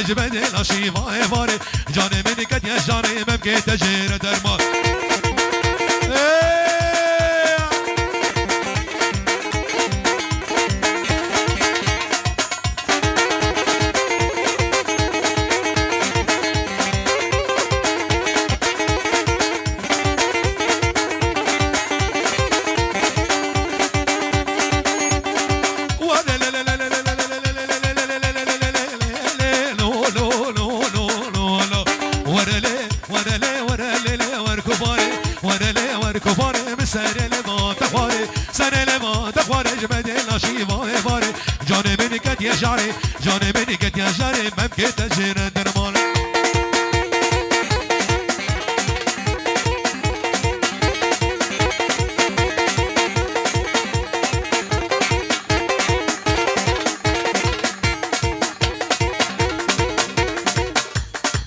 جبدي لاشي فاي فاري جاني مني كد يا جاني ممكن تجير درمان جاني مني قد يا جاري ممكن تجير درمان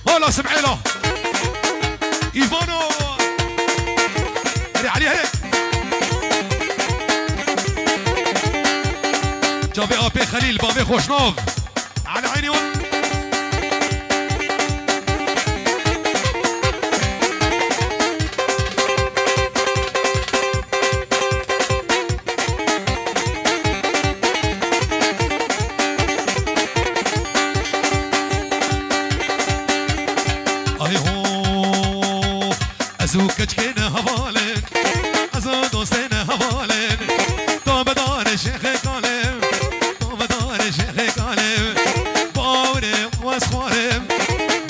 هلا سمعي له ايفانو هري عليه هيك جابي ابي خليل بابي خوشنوف على عيني اي هو ازوكج كنا هوالك ازو دوستنا هوالك تو بدار شيخ قالب تو بدار شيخ قالب باوري واسخارم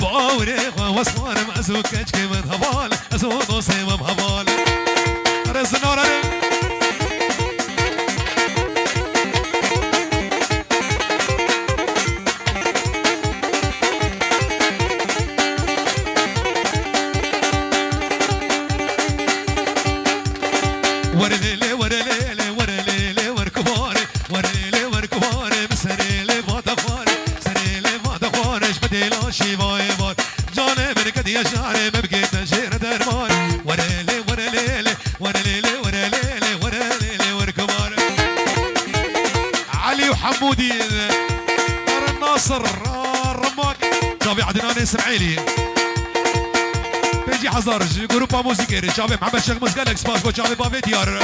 باوري واسخارم ازوكج كنا هوالك ازو دوستنا هوالك رزنورا ورليلي ورليلي ورليلي وركباري ورليلي وركباري بسريلي فاتخاري سريلي فاتخاري جبدي لاشي باي باي جاني من قد يا جاري مبقي تجير درمان ورليلي ورليلي ورليلي ورليلي ورليلي وركباري علي وحمودي دار الناصر الرماك جابي عدنان اسماعيلي بيجي حزار جروبا موسيقى جابي محمد شيخ موسيقى الاكسباس بو جابي بابي ديار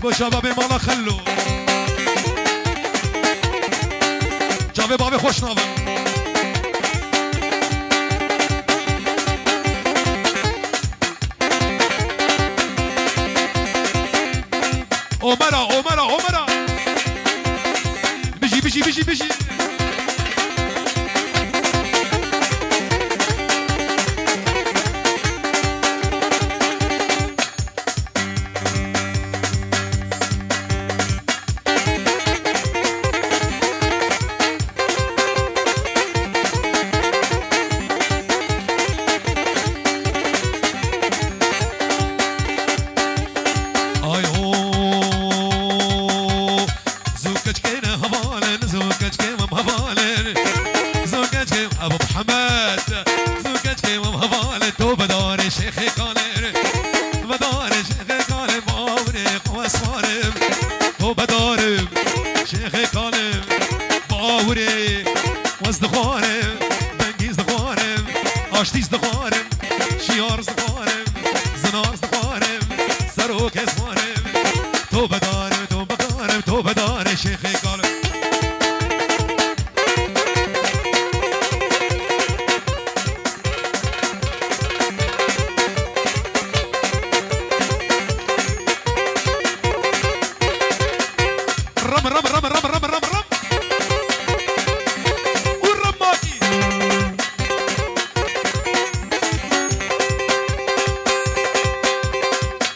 بو شبابي مالا خلو جابي بابي خوش نابا عمرة عمرة عمرة بيجي بيجي بيجي بيجي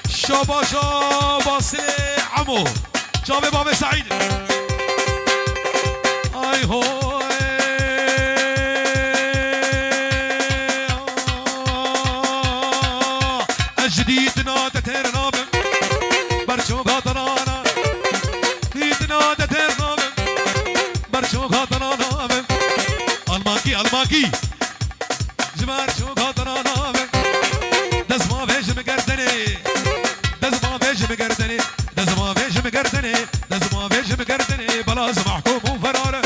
شابا شابا سي عمو شابي بابي سعيد اي هوي الجديد نادى ترنابم برشو غاطرانا نادى ترنابم برشو غاطرانا الماكي الماكي جمار شو غاطرانا دزما بيج مقردني دزما بيج مقردني دزما بيج مقردني دزما بيج مقردني بلاز محكوم وفراره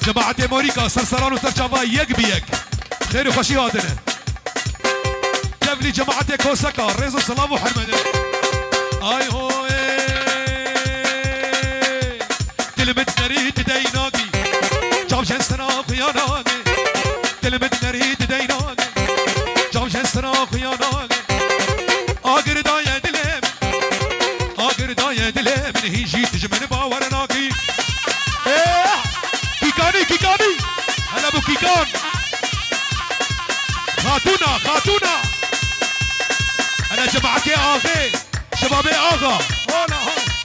جماعة موريكا سرسران وسرجابا يك بيك خير وخشي هادنا قبلي جماعة كوسكا ريزو سلام وحرمدنا اي هو تلمت نريد ديناقي جاب جنسنا خياناقي تلمت نريد ديناقي جاب جنسنا خياناقي اقر دايا دلم اقر دايا دلم هي جيت جمن باورناقي ايه كيكاني كيكاني هلا ابو كيكان خاتونا خاتونا انا جماعتي اغي شبابي اغا هلا هلا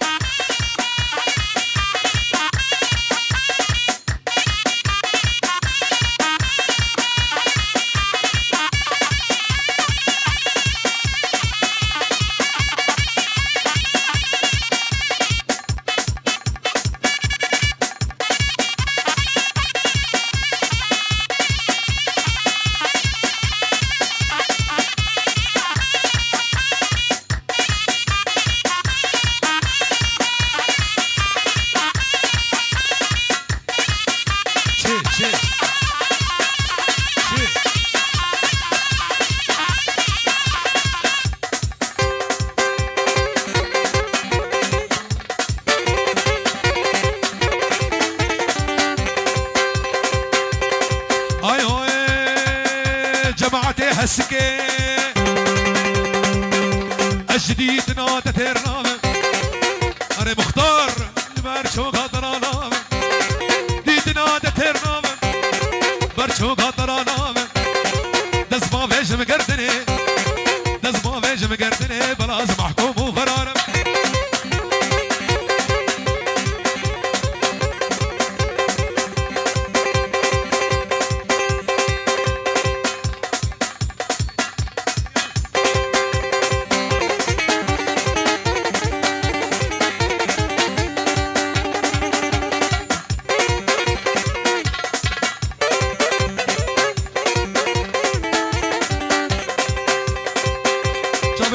جماعتي هسكي الجديد نادى ترنامه انا مختار برشو قدرانامه جديد نادى ترنامه برشو قدرانامه دزما فيش مقردني دزما فيش مقردني بلاز محكوم وقراره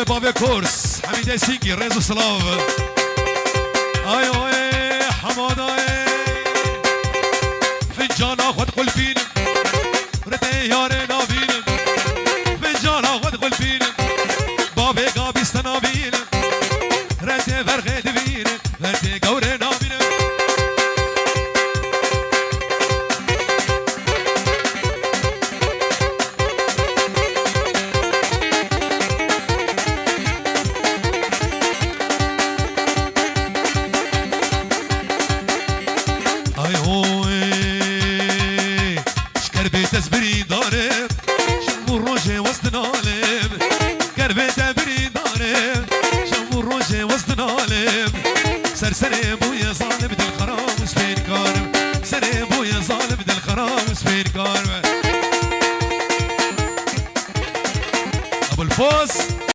بابا كورس حميدة سينكي ريزو سلاف ايوه حماده فنجان اخذ قلبين رتي ياري نابين فنجان اخذ قلبين بابي قابي استنابين رتي فرغي دبين رتي قوري نابين تزبري دارب شمو روجي وسط نالب قربي تبري دارب شمو روجي وسط نالب سرسري بويا ظالم دل خرام وسبين كارب سري بويا ظالم دل خرام وسبين كارب ابو الفوز